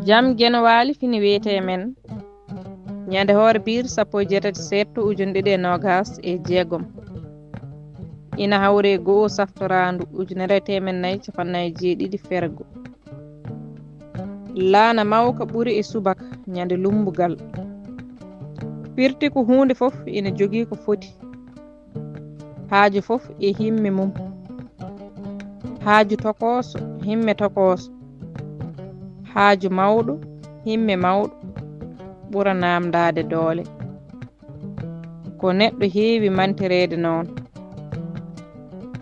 Jam Genowali fini wiyete men ñande hoore bir 17 setto ujune 2026 ina hawre goo saftorandu ujunere temen nayyi capannayyi jeeɗiɗi fergo laana mawka ɓuri e subaka ñande lumbugal firti ko hunde fof ina jogii ko foti haaju fof e himme mum haaju tokoso himme tokoso haaju mawɗo himme mawɗo ɓura namdade doole ko neɗɗo heewi mantirede noon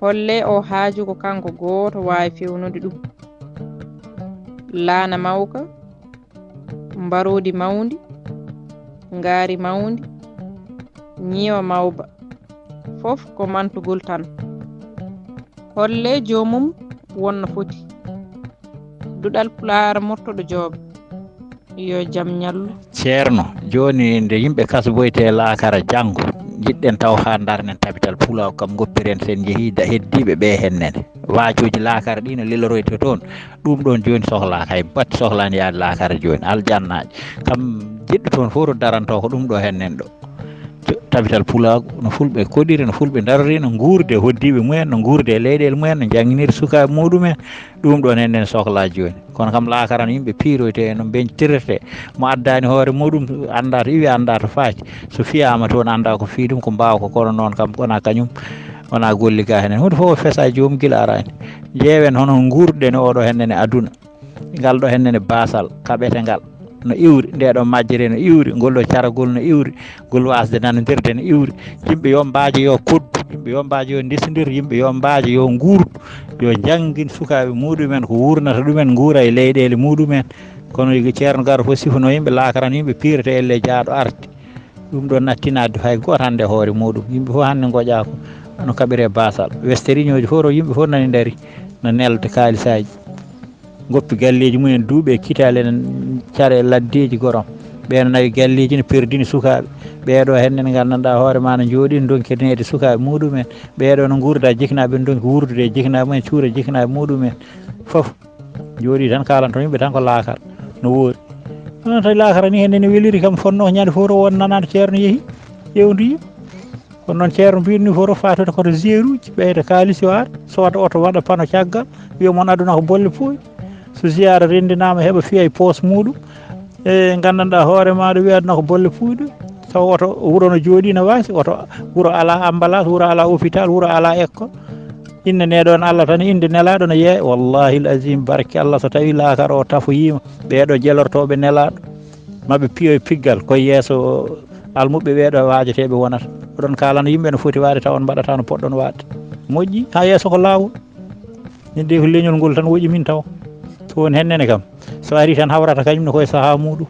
holle o haaju ko kanko gooto waawi fewnude ɗum laana mawka mbarodi mawndi ngaari mawndi ñiiwa mawba fof ko mantugol tan holle joomum wonno foti duɗal pulaar mottoɗo jooɓa yo jam ñallu ceerno joni nde yimɓe kasboyte laakara janngo jiɗɗen taw ha darnen tabital pulaw kam goppiren sen jeehi heddiɓe ɓe hennene waajoji laakara ɗi no liloroyte toon ɗum ɗon joni sohla hay batti sohlani yaade laakara joni aljannaji kam jiɗɗo toon fof to daranto ko ɗum ɗo hennen ɗo tabital pulago no fulɓe koɗiri no fulɓe darori no guurde hoddiɓe mumen no guurde e leyɗele mumen no jangguinir sukaɓe muɗumen ɗum ɗon hennen sohla joni kono kam laakara no yimɓe piiroyte no benctirete mo addani hoore muɗum anda to iwi anda to faati so fiyama toon anda ko fi ɗum ko mbawa ko kono noon kam wona kañum wona golliga henen hunde fof fesa e joomum guila arani ƴeewen hono guurɗen oɗo hennene aduna ngal ɗo hennene basal kaɓete ngal no iwri ndeɗo majjere no iwri ngol ɗo caragol no iwri ngol wasde nanodirde no iwri yimɓe yo mbaajo yo koddu yimɓe yo mbaajo yo ndesidir yimɓe yo mbaajo yo nguurdu yo janggin sukaɓe muɗumen ko wurnata ɗumen guura e leyɗele muɗumen kono ceerno garo fof sifano yimɓe laakaran yimɓe pirete elle jaaɗo arde ɗum ɗon nattinade hay goto hande hoore muɗum yimɓe fof hande goƴa ko no kaɓire basal westériñoji fof to yimɓe fof nani daari no nelda kalisaji goppi galleji mumen duuɓe kitale care laddeji gorom ɓeno nawi galleji ne perdini sukaɓe ɓeɗo hennen gandanɗa hoore ma no jooɗi donkineede sukaɓe muɗumen ɓeɗo no gurda jiknaɓe donki wurdude e jiknaɓe mumen cuura jiknaɓe muɗumen foof jooɗi tan kalanto yimɓe tan ko laakara no woori non tawi laakara ni henne ne weliri kam fonno ñande fof to won nanado ceerno yeehi ƴewdoyi kono noon ceerno mbino fof to fatude koto géruji ɓeyda kalis yo ar sooda oto waɗa pano caggal wiya moon aduna ko bolle pooy so ziyara rendinama heeɓa fiya e poos muɗum e gandanɗa hoore maɗa wiya aduna ko bolle puyɗo taw oto wuuro no jooɗi no waasi oto wuuro ala emballage wuuro ala hôpital wuuro ala école inne neɗon Allah tan inde nelaɗo no yeeya wallahi l azim barke Allah so tawi laakara o tafoyima ɓeɗo jelortoɓe nelaɗo maɓe piyo e piggal koye yeeso almuɓe ɓeɗo wajateɓe wonata oɗon kalano yimɓe no foti wade taw on mbaɗata no poɗɗon wadde moƴƴi ha yeeso ko lawol min de ko leñol ngol tan woƴi min taw to woni hennene kam so ari tan hawrata kañum ne koye saaha muɗum